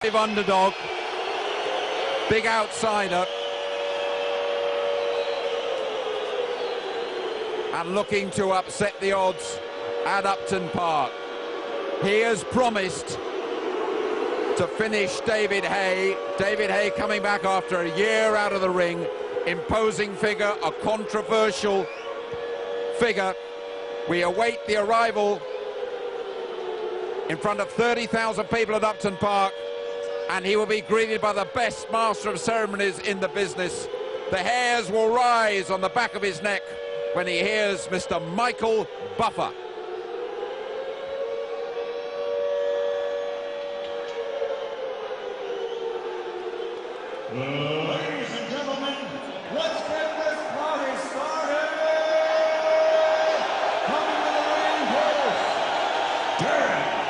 Underdog, big outsider, and looking to upset the odds at Upton Park. He has promised to finish David Haye. David Haye coming back after a year out of the ring, imposing figure, a controversial figure. We await the arrival in front of 30,000 people at Upton Park, and he will be greeted by the best master of ceremonies in the business. The hairs will rise on the back of his neck when he hears Mr. Michael Buffer. Ladies and gentlemen, let's get this party started! Coming to the ring first, Derick Chisora!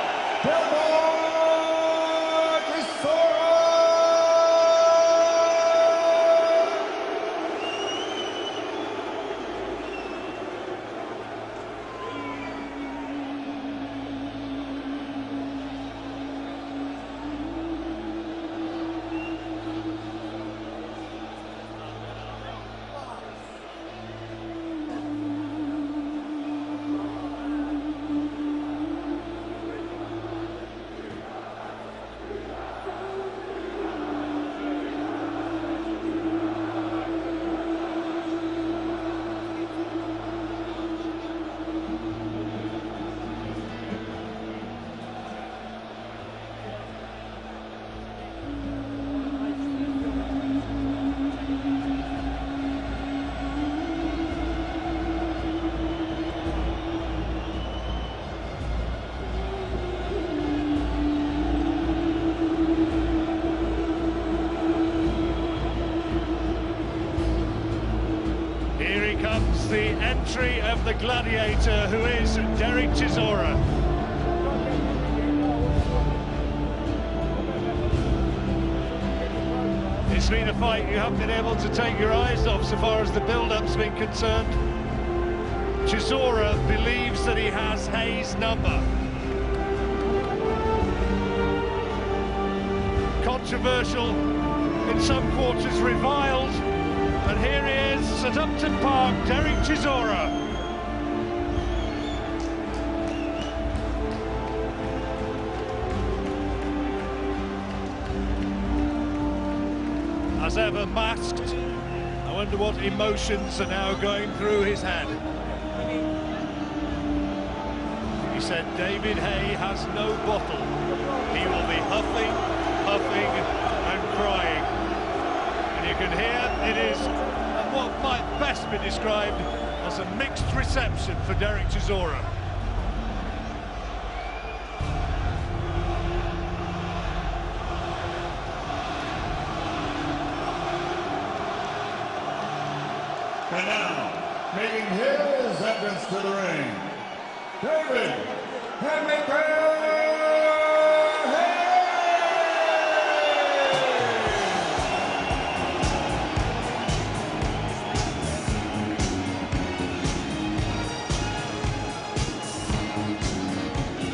Comes the entry of the gladiator, who is Derick Chisora. It's been a fight you haven't been able to take your eyes off so far as the build-up's been concerned. Chisora believes that he has Haye's number. Controversial, in some quarters reviled. And here he is at Upton Park, Derick Chisora. As ever, masked. I wonder what emotions are now going through his head. He said David Haye has no bottle. He will be huffing, puffing and crying. And you can hear it is what might best be described as a mixed reception for Derick Chisora. And now, making his entrance to the ring, David Haymaker!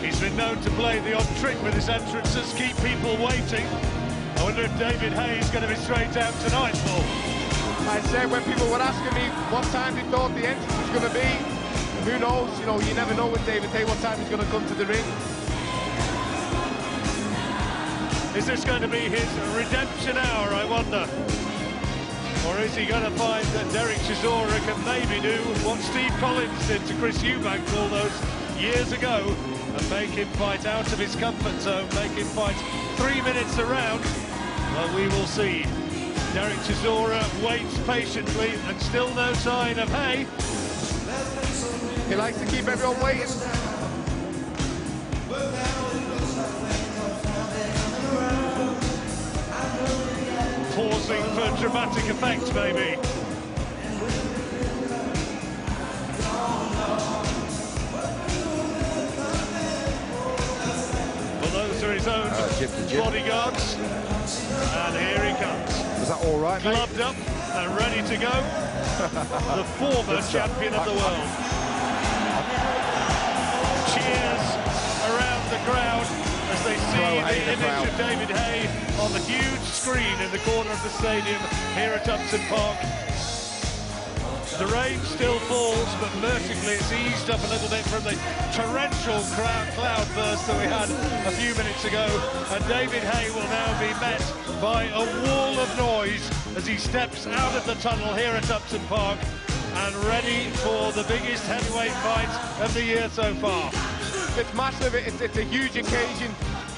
He's been known to play the odd trick with his entrances, keep people waiting. I wonder if David Haye is going to be straight out tonight, Paul. I said when people were asking me what time they thought the entrance was going to be, who knows, you know, you never know with David Haye what time he's going to come to the ring. Is this going to be his redemption hour, I wonder? Or is he going to find that Derick Chisora can maybe do what Steve Collins did to Chris Eubank all those years ago and make him fight out of his comfort zone, make him fight 3 minutes around? Well, we will see. Derick Chisora waits patiently and still no sign of Haye. He likes to keep everyone waiting. Pausing for dramatic effect, maybe. Well, those are his own bodyguards. And here he comes. Is that all right, mate? Gloved up and ready to go. The former champion of the world. Cheers around the crowd as they see the image of David Haye on the huge screen in the corner of the stadium here at Upton Park. The rain still falls, but mercifully it's eased up a little bit from the torrential cloud burst that we had a few minutes ago. And David Haye will now be met by a wall of noise as he steps out of the tunnel here at Upton Park and ready for the biggest heavyweight fight of the year so far. It's massive, it's a huge occasion.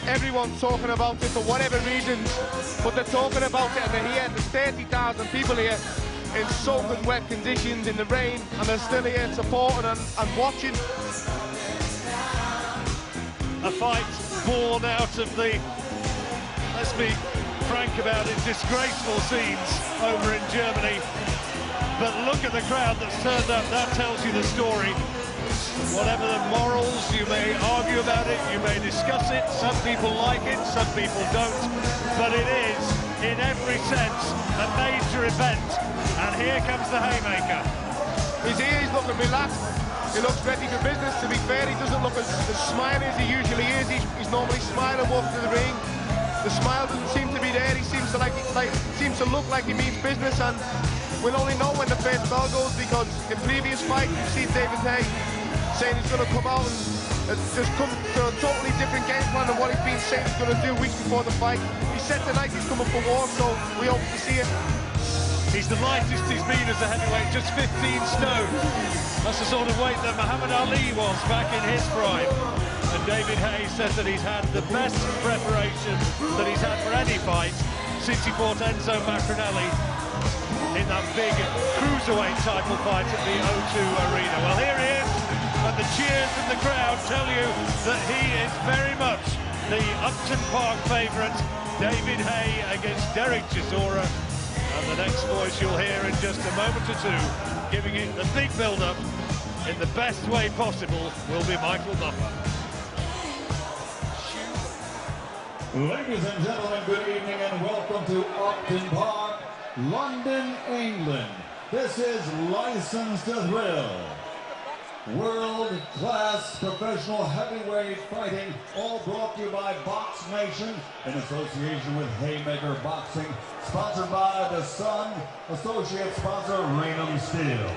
Everyone's talking about it for whatever reasons, but they're talking about it and they're here. There's 30,000 people here in soaking wet conditions in the rain, and they're still here supporting and watching. A fight born out of the, let's be frank about it, disgraceful scenes over in Germany. But look at the crowd that's turned up, that tells you the story. Whatever the morals, you may argue about it, you may discuss it, some people like it, some people don't, but it is, in every sense, a major event. And here comes the Haymaker. He's here, he's looking relaxed, he looks ready for business. To be fair, he doesn't look as smiley as he usually is. He's normally smiling walking to the ring. The smile doesn't seem to be there. He seems to seems to look like he means business, and we'll only know when the first bell goes, because in previous fights we've seen David Haye saying he's going to come out and just come to a totally different game plan than what he's been saying he's going to do weeks before the fight. He said tonight he's coming for war, so we hope to see it. He's the lightest he's been as a heavyweight, just 15 stone. That's the sort of weight that Muhammad Ali was back in his prime. And David Haye says that he's had the best preparation that he's had for any fight since he fought Enzo Macronelli in that big cruiserweight title fight at the O2 Arena. Well, here he is, and the cheers from the crowd tell you that he is very much the Upton Park favourite. David Haye against Derick Chisora. And the next voice you'll hear in just a moment or two, giving it the big build-up in the best way possible, will be Michael Buffer. Ladies and gentlemen, good evening and welcome to Upton Park, London, England. This is Licensed to Thrill. World-class professional heavyweight fighting, all brought to you by Box Nation in association with Haymaker Boxing, sponsored by The Sun, associate sponsor Raynham Steel.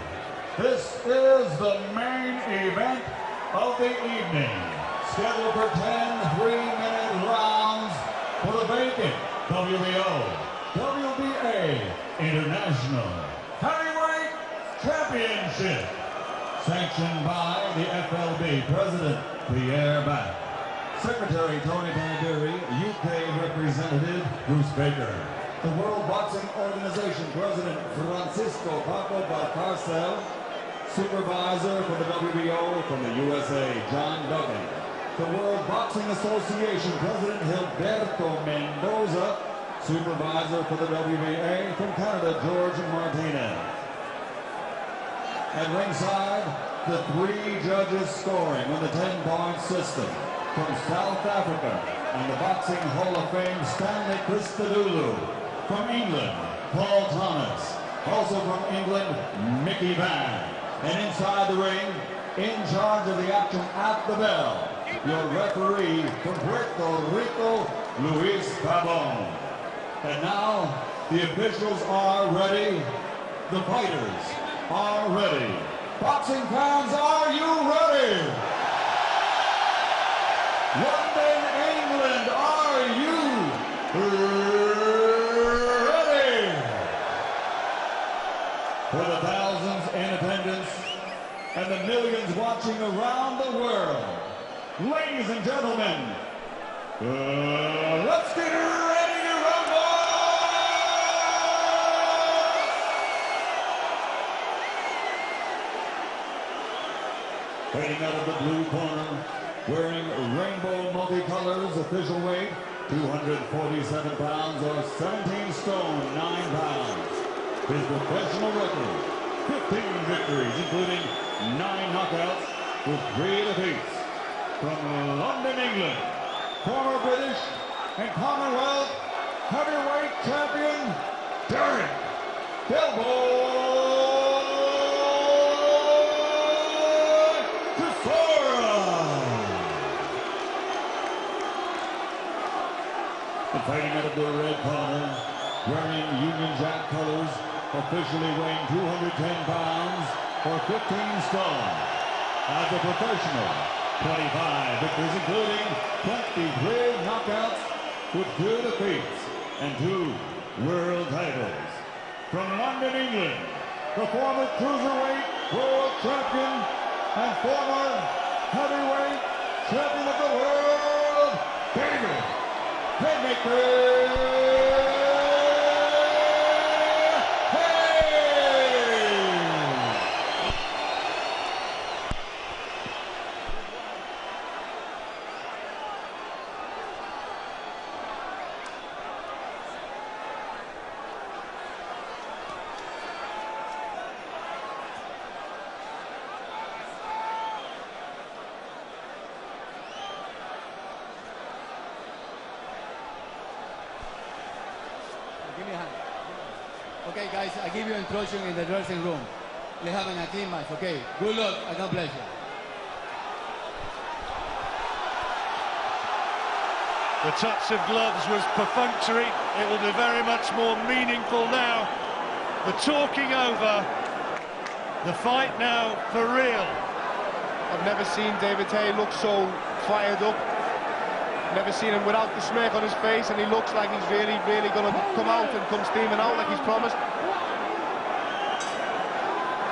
This is the main event of the evening, scheduled for 10 3-minute rounds for the vacant WBO, WBA International Heavyweight Championship. Sanctioned by the FLB President Pierre Back, Secretary Tony Banderi, UK Representative Bruce Baker, the World Boxing Organization President Francisco Paco Balcarcel, Supervisor for the WBO from the USA, John Duggan, the World Boxing Association President Gilberto Mendoza, Supervisor for the WBA from Canada, George Martinez. At ringside, the 3 judges scoring on the 10-point system from South Africa and the Boxing Hall of Fame, Stanley Christodoulou. From England, Paul Thomas. Also from England, Mickey Van. And inside the ring, in charge of the action at the bell, your referee from Puerto Rico, Luis Pabon. And now, the officials are ready. The fighters are ready. Boxing fans, are you ready? London, England, are you ready? For the thousands in attendance and the millions watching around the world, ladies and gentlemen, let's get ready to rumble! Fighting out of the blue corner, wearing rainbow multicolors, official weight, 247 pounds or 17 stone, 9 pounds. His professional record, 15 victories, including 9 knockouts with 3 defeats. From London, England, former British and Commonwealth heavyweight champion, Derick Chisora. of the red corner, wearing Union Jack colors, officially weighing 210 pounds or 15 stone. As a professional, 25 victories including 23 knockouts with 2 defeats and 2 world titles. From London, England, the former cruiserweight world champion and former heavyweight champion of the world, David Haymaker. Give me a hand. Okay, guys, I give you instruction in the dressing room. We're having a team match, okay? Good luck and God bless you. The touch of gloves was perfunctory. It will be very much more meaningful now. The talking over. The fight now for real. I've never seen David Haye look so fired up. Never seen him without the smirk on his face, and he looks like he's really going to come out and come steaming out like he's promised.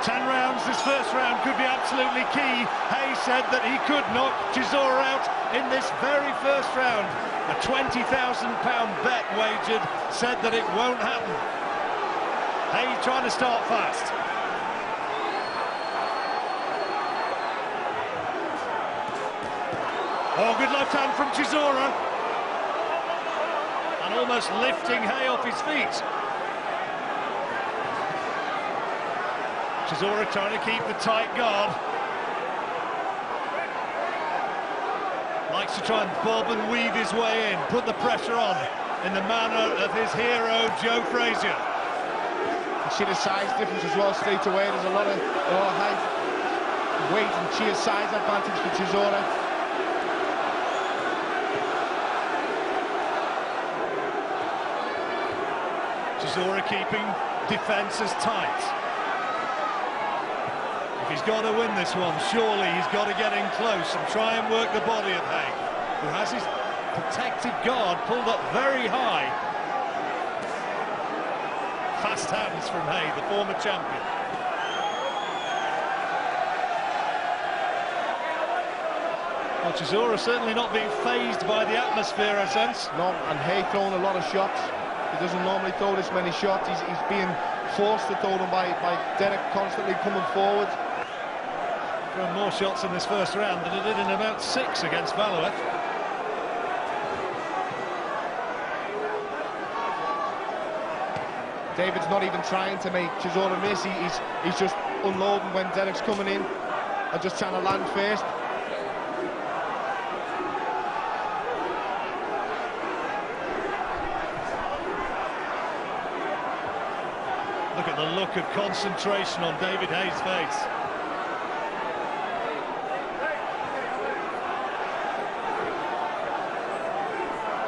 10 rounds, this first round could be absolutely key. Haye said that he could knock Chisora out in this very first round. A £20,000 bet wagered said that it won't happen. Haye trying to start fast. Oh, good left hand from Chisora. And almost lifting Haye off his feet. Chisora trying to keep the tight guard. Likes to try and bob and weave his way in, put the pressure on in the manner of his hero, Joe Frazier. You see the size difference as well straight away. There's a lot of height, weight and sheer size advantage for Chisora. Chisora keeping defences tight. If he's got to win this one, surely he's got to get in close and try and work the body of Haye, who has his protected guard pulled up very high. Fast hands from Haye, the former champion. Well, Chisora certainly not being fazed by the atmosphere, I sense. No, and Haye throwing a lot of shots. He doesn't normally throw this many shots. He's being forced to throw them by Derick constantly coming forward. Thrown more shots in this first round than he did in about 6 against Valouet. David's not even trying to make Chisora miss. He's just unloading when Derick's coming in and just trying to land first. Look at the look of concentration on David Haye's face.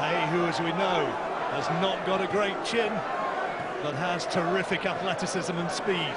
Haye, who, as we know, has not got a great chin, but has terrific athleticism and speed.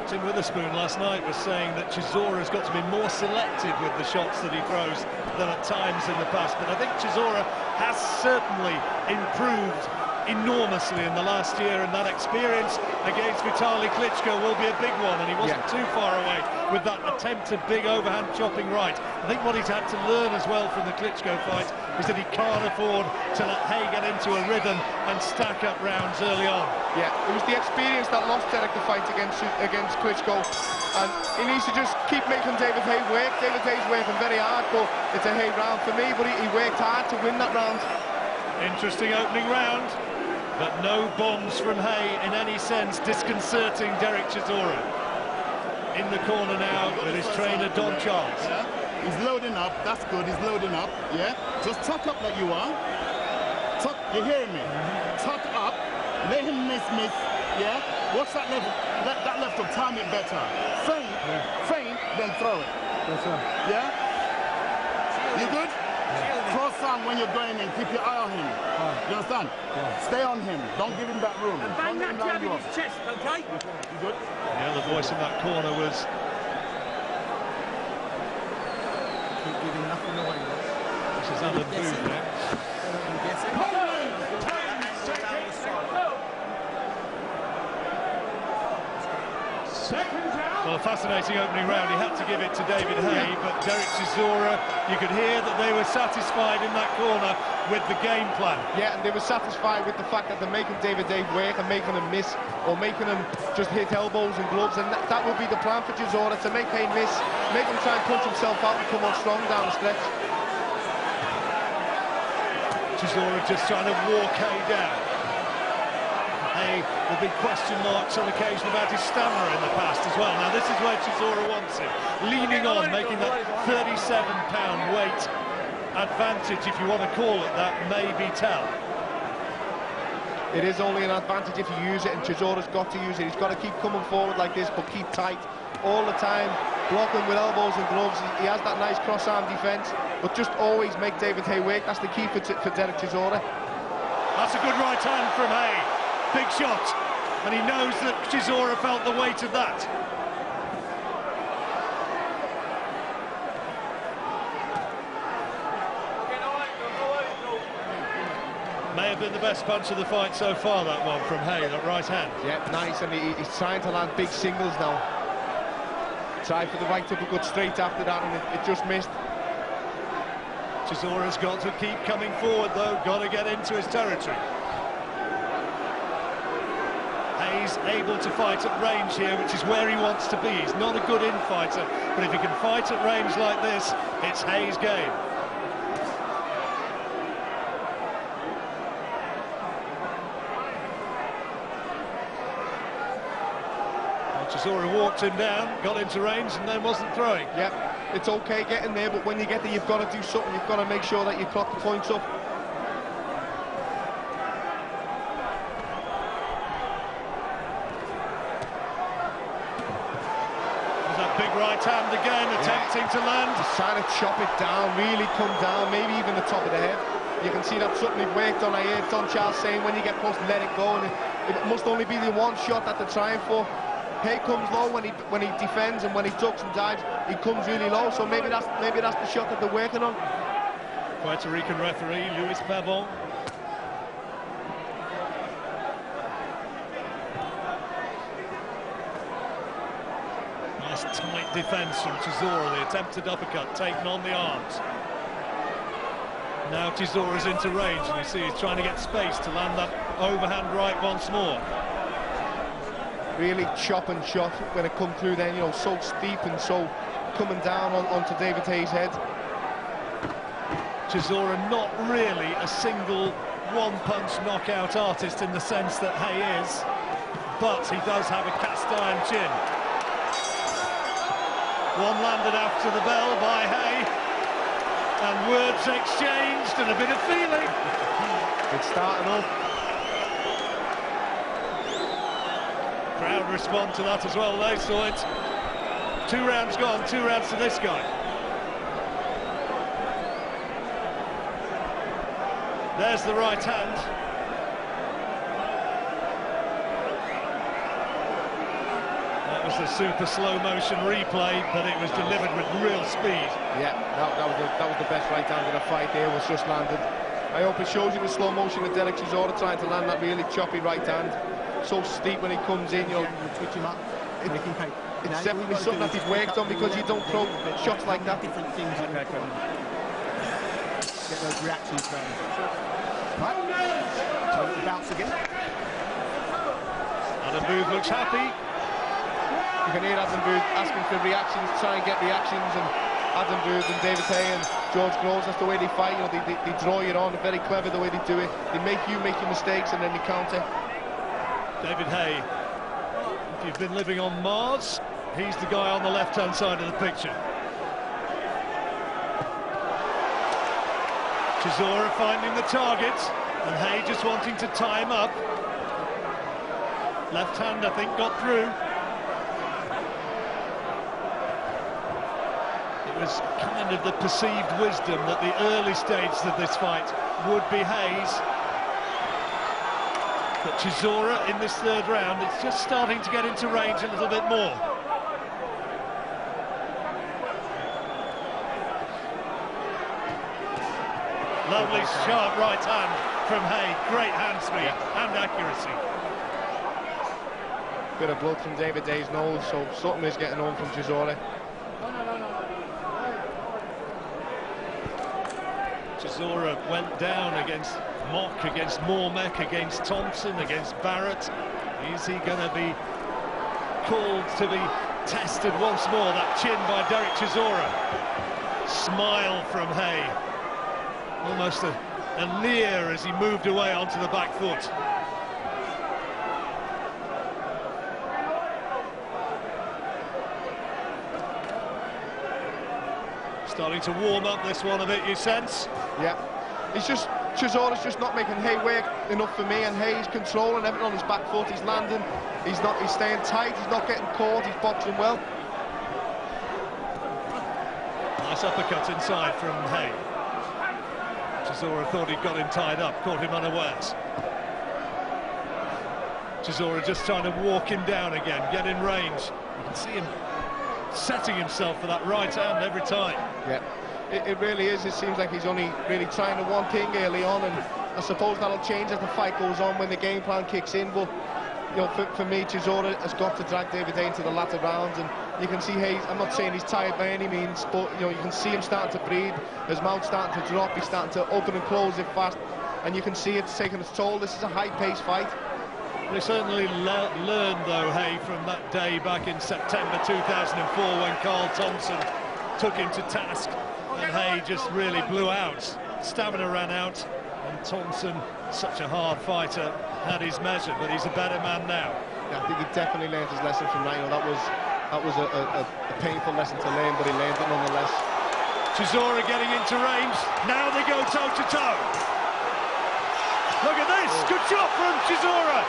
Tim Witherspoon last night was saying that Chisora's got to be more selective with the shots that he throws than at times in the past, but I think Chisora has certainly improved enormously in the last year, and that experience against Vitaly Klitschko will be a big one, and he wasn't too far away with that attempted big overhand chopping right. I think what he's had to learn as well from the Klitschko fight is that he can't afford to let Haye get into a rhythm and stack up rounds early on. Yeah, it was the experience that lost Derick the fight against Klitschko, and he needs to just keep making David Haye work. David Haye's working very hard, but it's a Haye round for me, but he worked hard to win that round. Interesting opening round, but no bombs from Haye in any sense disconcerting Derick Chisora. In the corner now with his trainer Don Charles. Yeah. He's loading up, that's good, he's loading up, yeah? Just tuck up like you are. Tuck, you hear me? Tuck up, Let him miss, yeah? What's that left? That left hook, time it better. Feint, then throw it. Yes, sir. Yeah? You good? Cross on when you're going in, keep your eye on him. You understand? Stay on him, don't give him that room. Bang that jab in his chest, okay? You good? The other voice in that corner was... Keep giving nothing away. This is Alan Booth now. Well, a fascinating opening round. He had to give it to David Haye, but Derick Chisora, you could hear that they were satisfied in that corner with the game plan. Yeah, and they were satisfied with the fact that they're making David Haye work and making him miss, or making him just hit elbows and gloves, and that will be the plan for Chisora, to make Haye miss, make him try and punch himself out and come on strong down the stretch. Chisora just trying to walk Haye down. Haye, the big question marks on occasion about his stamina in the past as well. Now this is where Chisora wants him, leaning on, making that 37-pound weight advantage, if you want to call it that, maybe tell. It is only an advantage if you use it, and Chisora's got to use it. He's got to keep coming forward like this, but keep tight all the time, blocking with elbows and gloves. He has that nice cross-arm defence, but just always make David Haye work. That's the key for Derick Chisora. That's a good right hand from Haye. Big shot, and he knows that Chisora felt the weight of that. May have been the best punch of the fight so far, that one from Haye, that right hand. Yeah, nice, and he's trying to land big singles now. Tried for the right uppercut straight after that, and it just missed. Chisora's got to keep coming forward, though, got to get into his territory. Haye's able to fight at range here, which is where he wants to be. He's not a good in-fighter, but if he can fight at range like this, it's Haye's game. Well, Chisora walked him down, got into range, and then wasn't throwing. Yep, it's okay getting there, but when you get there, you've got to do something. You've got to make sure that you clock the points up. Hand again, attempting to land. He's trying to chop it down, really come down, maybe even the top of the head. You can see that's something they've worked on. I heard Don Charles saying when you get close, let it go, and it must only be the one shot that they're trying for. Haye comes low when he defends, and when he ducks and dives, he comes really low. So maybe that's the shot that they're working on. Puerto Rican referee Luis Pavon. Tight defence from Chisora, the attempted uppercut taken on the arms. Now Chisora's into range, and you see he's trying to get space to land that overhand right once more. Really chop and shot when it come through then, you know, so steep and so coming down onto David Haye's head. Chisora not really a single one-punch knockout artist in the sense that Haye is, but he does have a cast-iron chin. One landed after the bell by Haye, and words exchanged and a bit of feeling. It's starting up. Crowd respond to that as well, they saw it. 2 rounds gone, 2 rounds to this guy. There's the right hand. That was a super slow motion replay, but it was delivered with real speed. Yeah, that was the best right hand of the fight there, was just landed. I hope it shows you the slow motion of Derick Chisora trying to land that really choppy right hand. So steep when he comes in, you know. Twitch him up. It's definitely something that he's worked on, because you don't throw shots like that. Different things. Get those reactions going. Right. Bounce again. Adam Booth looks happy. You can hear Adam Booth asking for reactions, try and get reactions, and Adam Booth and David Haye and George Groves, that's the way they fight. You know, they draw you on. They're very clever the way they do it. They make you make your mistakes, and then they counter. David Haye, if you've been living on Mars, he's the guy on the left-hand side of the picture. Chisora finding the target, and Haye just wanting to tie him up. Left hand, I think, got through. It was kind of the perceived wisdom that the early stages of this fight would be Hayes. But Chisora in this third round, it's just starting to get into range a little bit more. Lovely sharp right hand from Haye. Great hand speed and accuracy. Bit of blood from David Haye's nose, so something is getting on from Chisora. Chisora went down against Mock, against Mormek, against Thompson, against Barrett. Is he going to be called to be tested once more? That chin by Derick Chisora. Smile from Haye. Almost a leer as he moved away onto the back foot. Starting to warm up this one a bit, you sense? Yeah. Chisora's just not making Haye work enough for me, and Haye's controlling everything on his back foot. He's landing, he's staying tight, he's not getting caught, he's boxing well. Nice uppercut inside from Haye. Chisora thought he'd got him tied up, caught him unawares. Chisora just trying to walk him down again, get in range. You can see him setting himself for that right hand every time. Yeah, it really is. It seems like he's only really trying the one thing early on, and I suppose that'll change as the fight goes on when the game plan kicks in. But you know, for me, Chisora has got to drag David Haye into the latter rounds, and you can see Haye. I'm not saying he's tired by any means, but you know, you can see him starting to breathe. His mouth's starting to drop. He's starting to open and close it fast, and you can see it's taking its toll. This is a high-paced fight. They certainly learned, though, Haye, from that day back in September 2004 when Carl Thompson took him to task, and Haye just really blew out. Stamina ran out, and Thompson, such a hard fighter, had his measure, but he's a better man now. Yeah, I think he definitely learned his lesson from that. You know, that was a painful lesson to learn, but he learned it nonetheless. Chisora getting into range. Now they go toe-to-toe. Look at this. Good shot from Chisora.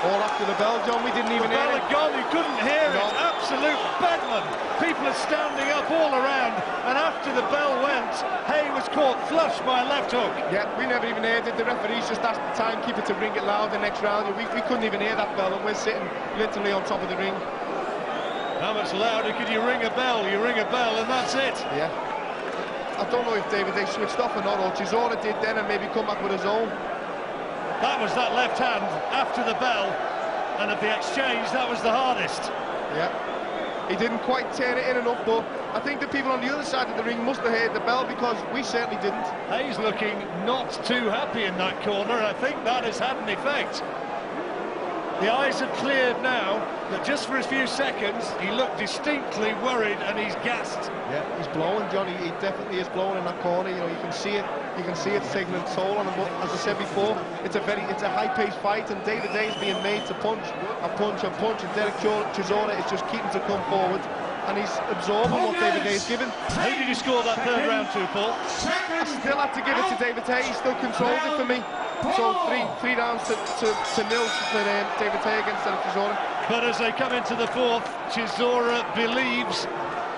All after the bell, John. We didn't even hear it. The bell had gone, you couldn't hear it. Absolute bedlam. People are standing up all around, and after the bell went, Haye was caught flush by a left hook. Yeah, we never even heard it. The referee's just asked the timekeeper to ring it loud the next round. We couldn't even hear that bell, and we're sitting literally on top of the ring. How much louder could you ring a bell? You ring a bell, and that's it. Yeah. I don't know if David Haye switched off or not, or Chisora did then and maybe come back with his own. That was that left hand after the bell, and of the exchange, that was the hardest. Yeah, he didn't quite turn it in enough, but I think the people on the other side of the ring must have heard the bell, because we certainly didn't. Haye's looking not too happy in that corner, and I think that has had an effect. The eyes have cleared now, but just for a few seconds, he looked distinctly worried, and he's gassed. Yeah, he's blowing, Johnny. He definitely is blowing in that corner. You know, you can see it. You can see it's taking a toll on him. But as I said before, it's a high-paced fight, and David Haye is being made to punch and punch and punch, and Derick Chisora is just keeping to come forward, and he's absorbing what David Haye is given. Who did you score that third round to, Paul? I still have to give it to David Haye. He still controls it for me. So three rounds to nil for David Haye against Derick Chisora. But as they come into the fourth, Chisora believes.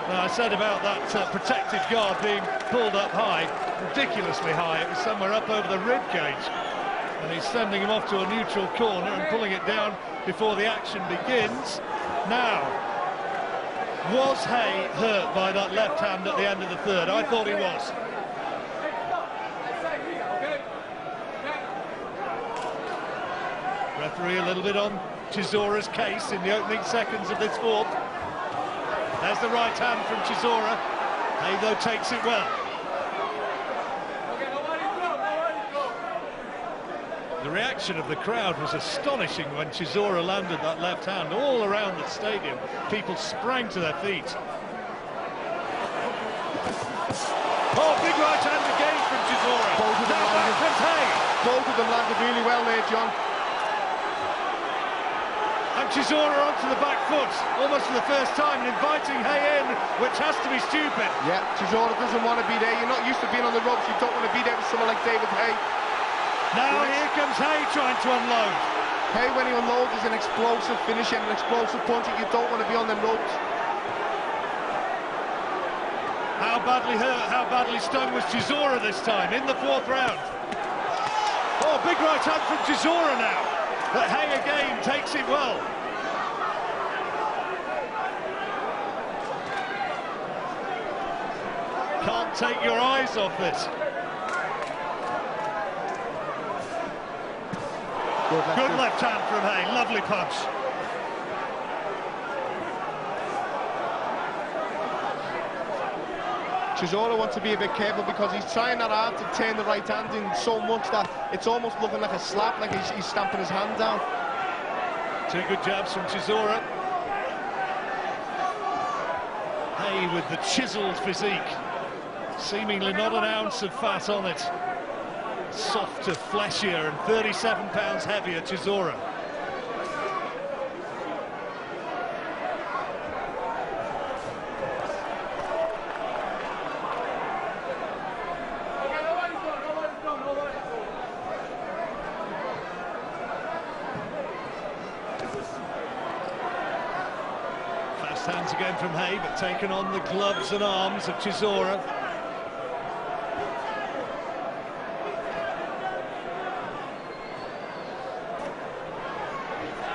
Now, I said about that protective guard being pulled up high, ridiculously high. It was somewhere up over the rib cage, and he's sending him off to a neutral corner and pulling it down before the action begins. Now, was Haye hurt by that left hand at the end of the third? I thought he was. Referee a little bit on Chisora's case in the opening seconds of this fourth. There's the right hand from Chisora. Haye, though, takes it well. The reaction of the crowd was astonishing when Chisora landed that left hand. All around the stadium, people sprang to their feet. Oh, big right hand again from Chisora. Both of them landed. Both of them landed really well there, John. And Chisora onto the back foot, almost for the first time, and inviting Haye in, which has to be stupid. Yeah, Chisora doesn't want to be there. You're not used to being on the ropes. You don't want to be there with someone like David Haye. Now here comes Haye trying to unload. Haye, when he unloads, is an explosive finish and an explosive punch. You don't want to be on them ropes. How badly hurt, how badly stung was Chisora this time in the 4th round. Oh, big right hand from Chisora now. But Haye again takes it well. Can't take your eyes off this. Good left hand from Haye, lovely punch. Chisora wants to be a bit careful because he's trying that hard to turn the right hand in so much that it's almost looking like a slap, like he's stamping his hand down. 2 good jabs from Chisora. Haye with the chiseled physique, seemingly not an ounce of fat on it. Softer, fleshier and 37 pounds heavier Chisora. Fast hands again from Haye, but taken on the gloves and arms of Chisora.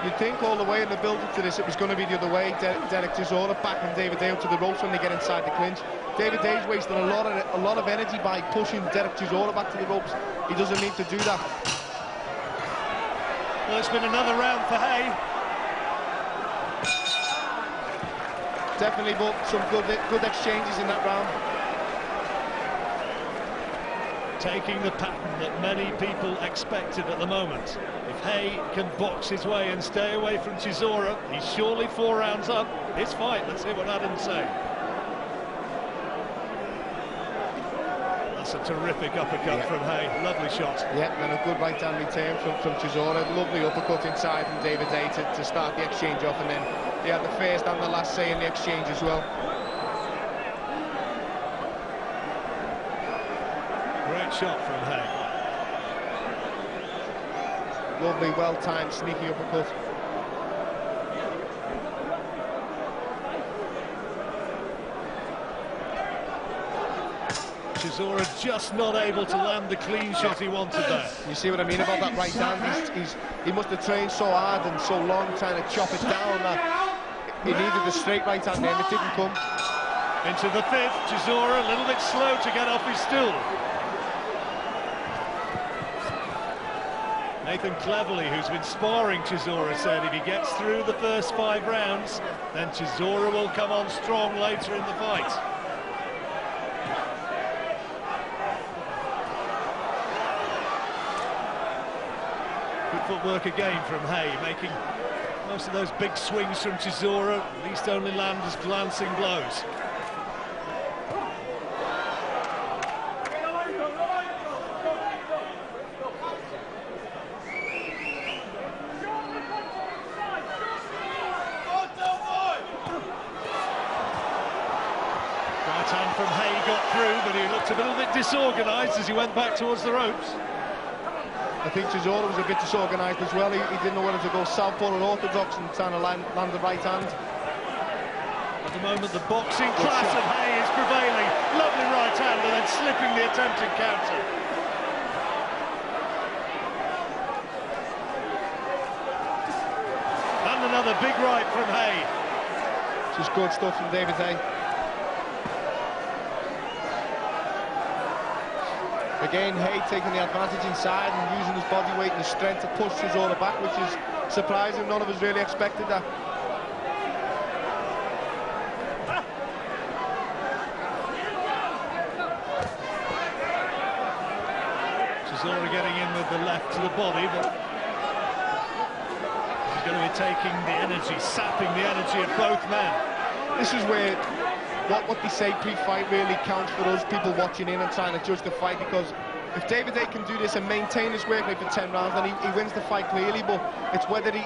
You'd think all the way in the build-up to this it was going to be the other way. Derick Chisora backing David Haye to the ropes when they get inside the clinch. David Haye's wasting a lot of energy by pushing Derick Chisora back to the ropes. He doesn't need to do that. Well, it's been another round for Haye. Definitely, but some good exchanges in that round. Taking the pattern that many people expected at the moment. If Haye can box his way and stay away from Chisora, he's surely 4 rounds up. His fight, let's hear what Adam's saying. That's a terrific uppercut from Haye, lovely shot. Yeah, and a good right-hand return from Chisora. Lovely uppercut inside from David Haye to start the exchange off, and then he had the first and the last say in the exchange as well. Great shot from Haye. Lovely, well-timed, sneaky uppercut. Chisora just not able to land the clean shot he wanted there. You see what I mean about that right hand? He must have trained so hard and so long trying to chop it down that he needed the straight right hand and it didn't come. Into the 5th, Chisora a little bit slow to get off his stool. Nathan Cleverly, who's been sparring Chisora, said if he gets through the first 5 rounds, then Chisora will come on strong later in the fight. Good footwork again from Haye, making most of those big swings from Chisora, at least only land as glancing blows. Hand from Haye got through, but he looked a little bit disorganised as he went back towards the ropes. I think Chisora was a bit disorganised as well. He didn't know whether to go southpaw or orthodox and trying to land the right hand. At the moment, the boxing class of Haye is prevailing. Lovely right hand and then slipping the attempted counter. And another big right from Haye. Just good stuff from David Haye. Again, Haye taking the advantage inside and using his body weight and his strength to push Chisora back, which is surprising. None of us really expected that. Chisora getting in with the left to the body, but he's going to be taking the energy, sapping the energy of both men. This is where what they say pre-fight really counts for us, people watching in and trying to judge the fight, because if David Haye can do this and maintain his work rate for 10 rounds, then he wins the fight clearly, but it's whether he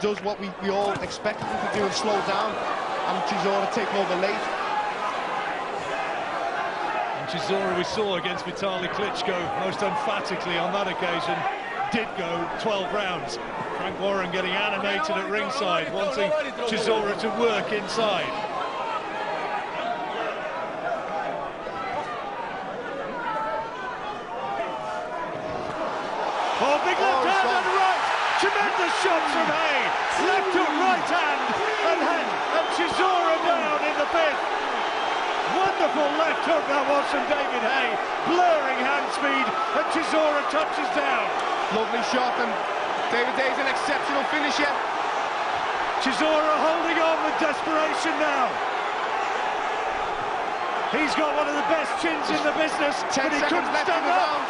does what we all expected him to do and slow down, and Chisora taking over late. And Chisora, we saw against Vitaly Klitschko most emphatically on that occasion, did go 12 rounds. Frank Warren getting animated at ringside, wanting Chisora to work inside. Oh, big left hand and right! Tremendous shots from Haye! Left hook, right hand, and Chisora down in the fifth. Wonderful left hook that was from David Haye. Blurring hand speed, and Chisora touches down. Lovely shot, and David Haye's an exceptional finisher. Chisora holding on with desperation now. He's got one of the best chins in the business, but he couldn't stand up.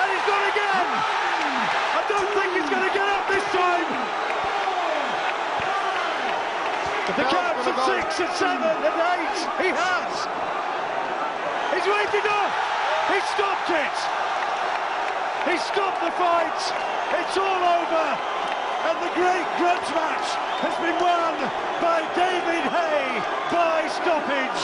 And he's gone again! I don't think he's going to get up this time! The counts at 6, at 7, at 8, he has! He's waiting up! He stopped it! He stopped the fight! It's all over! And the great grudge match has been won by David Haye by stoppage!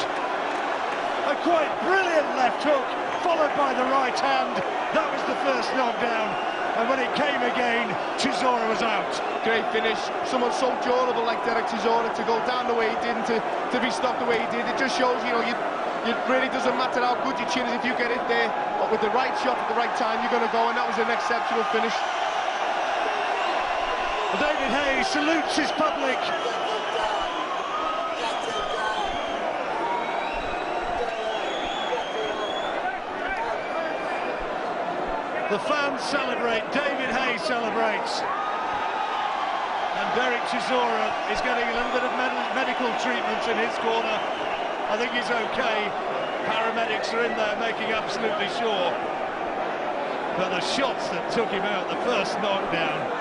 A quite brilliant left hook, followed by the right hand. That was the first knockdown, and when it came again, Chisora was out. Great finish. Someone so durable like Derick Chisora to go down the way he did and to be stopped the way he did. It just shows, you know, it really doesn't matter how good your chin is if you get it there, but with the right shot at the right time, you're going to go, and that was an exceptional finish. David Haye salutes his public. The fans celebrate, David Haye celebrates. And Derick Chisora is getting a little bit of medical treatment in his corner. I think he's okay. Paramedics are in there making absolutely sure. But the shots that took him out, the first knockdown,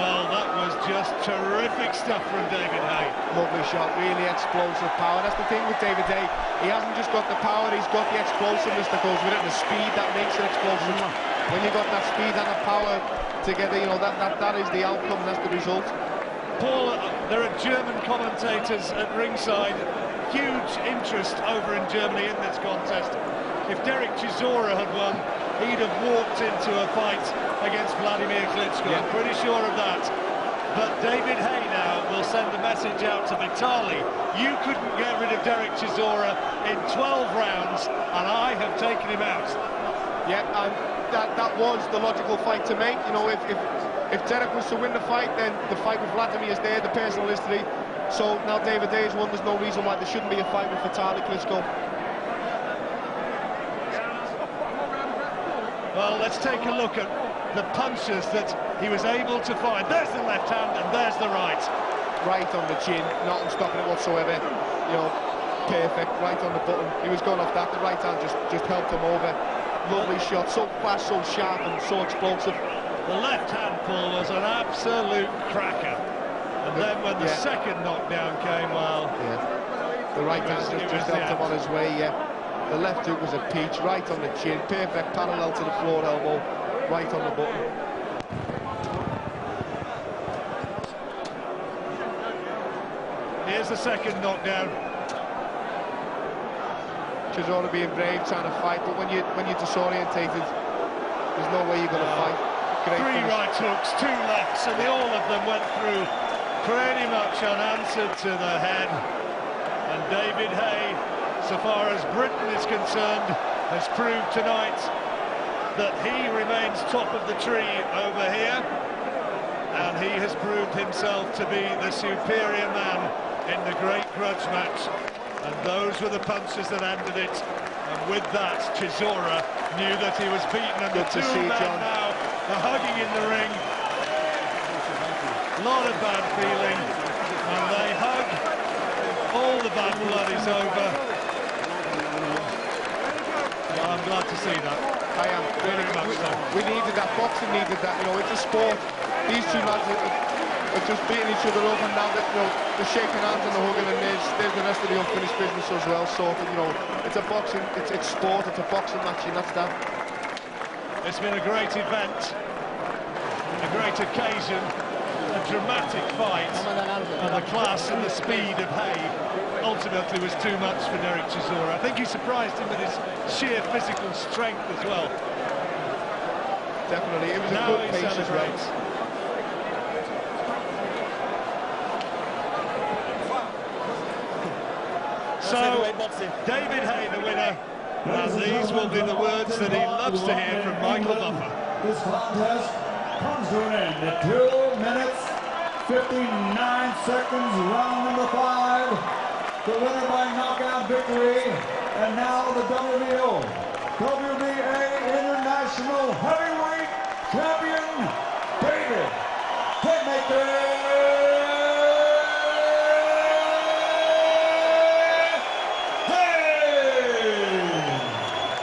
well, that was just terrific stuff from David Haye. Lovely shot, really explosive power. That's the thing with David Haye. He hasn't just got the power, he's got the explosiveness that goes with it, and the speed that makes it explosive. When you've got that speed and the power together, you know, that is the outcome, that's the result. Paul, there are German commentators at ringside. Huge interest over in Germany in this contest. If Derick Chisora had won, he'd have walked into a fight against Vladimir Klitschko. Yeah. I'm pretty sure of that. But David Haye now will send a message out to Vitaly. You couldn't get rid of Derick Chisora in 12 rounds, and I have taken him out. Yeah, and that was the logical fight to make. You know, if Derick was to win the fight, then the fight with Vladimir is there, the personal history. So now David Haye has won, there's no reason why there shouldn't be a fight with Vitaly Klitschko. Well, let's take a look at the punches that he was able to find. There's the left hand and there's the right. Right on the chin, not stopping it whatsoever. You know, perfect, right on the button. He was going off that, the right hand just helped him over. Lovely shot, so fast, so sharp and so explosive. The left hand pull was an absolute cracker. And then when the second knockdown came, well... Yeah, the right hand just helped him on his way, yeah. The left hook was a peach, right on the chin, perfect, parallel to the floor elbow, right on the button. Here's the second knockdown. Chisora being brave, trying to fight, but when you're disorientated, there's no way you're going to fight. Great Three finish. right hooks, two lefts, and all of them went through pretty much unanswered to the head. And David Haye, so far as Britain is concerned, has proved tonight that he remains top of the tree over here, and he has proved himself to be the superior man in the great grudge match. And those were the punches that ended it. And with that, Chisora knew that he was beaten. And the two men now are hugging in the ring. A lot of bad feeling. And they hug. All the bad blood is over. Well, I'm glad to see that. I am. Very much so. We needed that. Boxing needed that. You know, it's a sport. These two lads are just beating each other up, and now that, you know, they're shaking hands and they're hugging, and there's the rest of the unfinished business as well. So, you know, it's a boxing, it's sport, it's a boxing match, and that's that. It's been a great event, a great occasion, a dramatic fight, and the class and the speed of Haye ultimately was too much for Derick Chisora. I think he surprised him with his sheer physical strength as well. Definitely, it was Now a good he pace as well. celebrates. So, David Haye, the winner, and these will be the words that he loves to hear from Michael Buffer. This contest comes to an end at 2 minutes, 59 seconds, round number 5. The winner by knockout victory, and now the WBA International Heavyweight Champion, David Haymaker.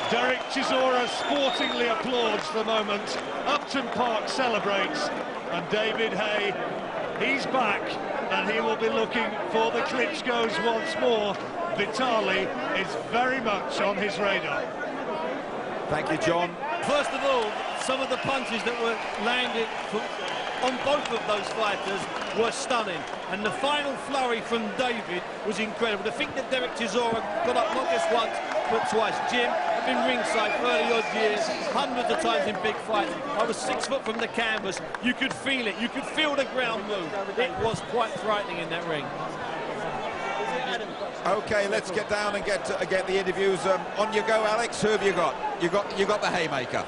Derick Chisora sportingly applauds the moment. Upton Park celebrates, and David Haye, he's back, and he will be looking for the Klitschko's once more. Vitali is very much on his radar. Thank you, John. First of all, some of the punches that were landed on both of those fighters were stunning, and the final flurry from David was incredible. To think that Derick Chisora got up not just once but twice. Jim, I've been ringside 30-odd years, hundreds of times in big fights. I was 6 foot from the canvas. You could feel it. You could feel the ground move. It was quite frightening in that ring. Okay, let's get down and get the interviews. On you go, Alex. Who have you got? You got the Haymaker.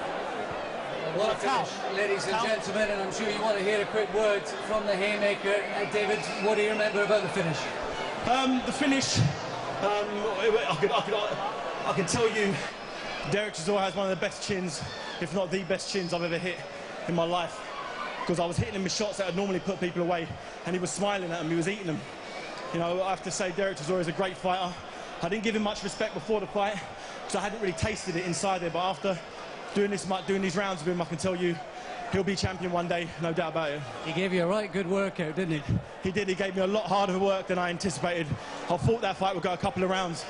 What a finish, ladies and gentlemen, and I'm sure you want to hear a quick word from the Haymaker. David, what do you remember about the finish? The finish, I can tell you, Derick Chisora has one of the best chins, if not the best chins I've ever hit in my life. Because I was hitting him with shots that would normally put people away, and he was smiling at them, he was eating them. You know, I have to say Derick Chisora is a great fighter. I didn't give him much respect before the fight, because I hadn't really tasted it inside there, but after doing these rounds with him, I can tell you he'll be champion one day, no doubt about it. He gave you a right good workout, didn't he? He did. He gave me a lot harder work than I anticipated. I thought that fight would go a couple of rounds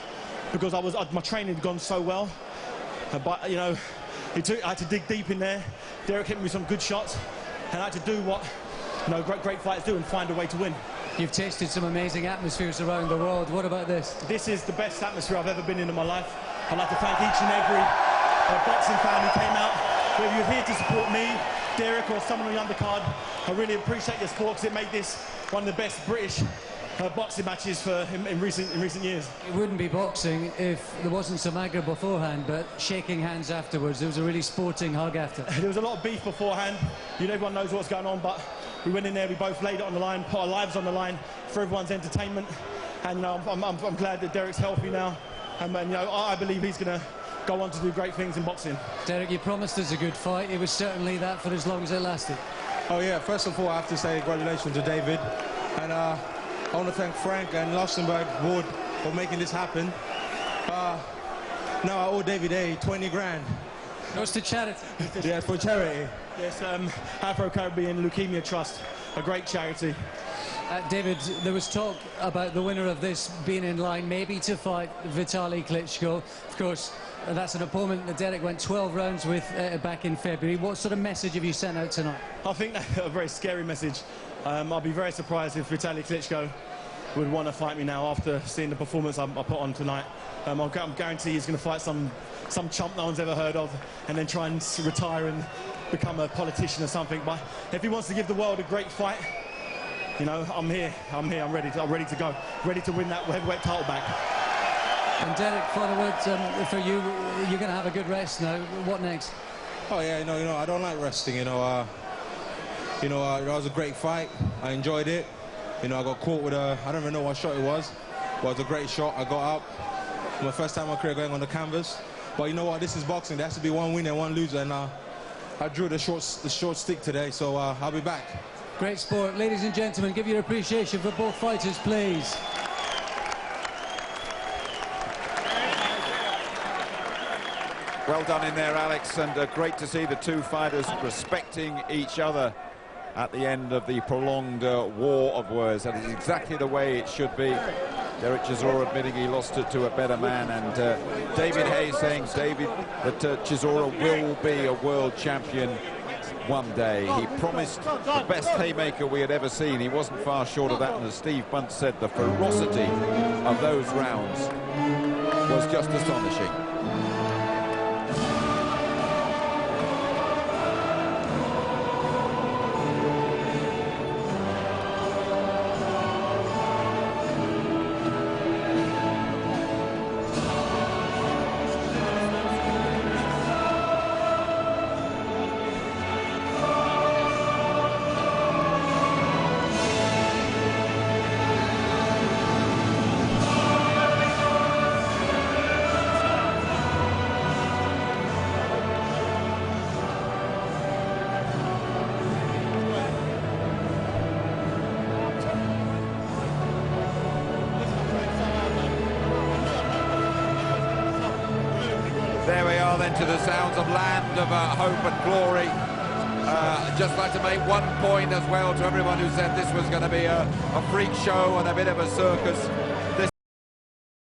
because my training had gone so well. But, you know, I had to dig deep in there. Derick hit me with some good shots, and I had to do what, you know, great fighters do and find a way to win. You've tasted some amazing atmospheres around the world. What about this? This is the best atmosphere I've ever been in my life. I'd like to thank each and every boxing fan who came out. Whether you're here to support me, Derick, or someone on the undercard, I really appreciate your support because it made this one of the best British boxing matches in recent years. It wouldn't be boxing if there wasn't some aggro beforehand, but shaking hands afterwards. There was a really sporting hug after. There was a lot of beef beforehand. You know, everyone knows what's going on, but we went in there, we both laid it on the line, put our lives on the line for everyone's entertainment. And you know, I'm glad that Derick's healthy now. And you know, I believe he's going to go on to do great things in boxing. Derick, you promised us a good fight. It was certainly that for as long as it lasted. Oh yeah, first of all, I have to say congratulations to David. And I want to thank Frank and Luxembourg board for making this happen. Now I owe David Haye 20 grand. Goes to charity. Yeah, for charity. Yes, Afro-Caribbean Leukemia Trust, a great charity. David, there was talk about the winner of this being in line maybe to fight Vitali Klitschko. Of course, that's an opponent that Derick went 12 rounds with back in February. What sort of message have you sent out tonight? I think that's a very scary message. I'll be very surprised if Vitali Klitschko would want to fight me now after seeing the performance I put on tonight. I'm guarantee he's going to fight some chump no one's ever heard of and then try and retire and become a politician or something. But if he wants to give the world a great fight, you know, I'm here, I'm ready to go, ready to win that heavyweight title back. And Derick, final words for you. You're going to have a good rest now. What next? Oh yeah, you know, I don't like resting. It was a great fight. I enjoyed it. You know, I got caught with I don't even know what shot it was, but it was a great shot. I got up. My first time in my career going on the canvas. But you know what? This is boxing. There has to be one winner and one loser, and I drew the short stick today. So I'll be back. Great sport, ladies and gentlemen. Give your appreciation for both fighters, please. Well done in there, Alex, and great to see the two fighters respecting each other at the end of the prolonged war of words. That is exactly the way it should be. Derick Chisora admitting he lost it to a better man, and David Haye saying, David, that Chisora will be a world champion one day. He promised the best haymaker we had ever seen. He wasn't far short of that, and as Steve Bunt said, the ferocity of those rounds was just astonishing. There we are then to the sounds of Land of Hope and Glory. Just like to make one point as well to everyone who said this was going to be a freak show and a bit of a circus.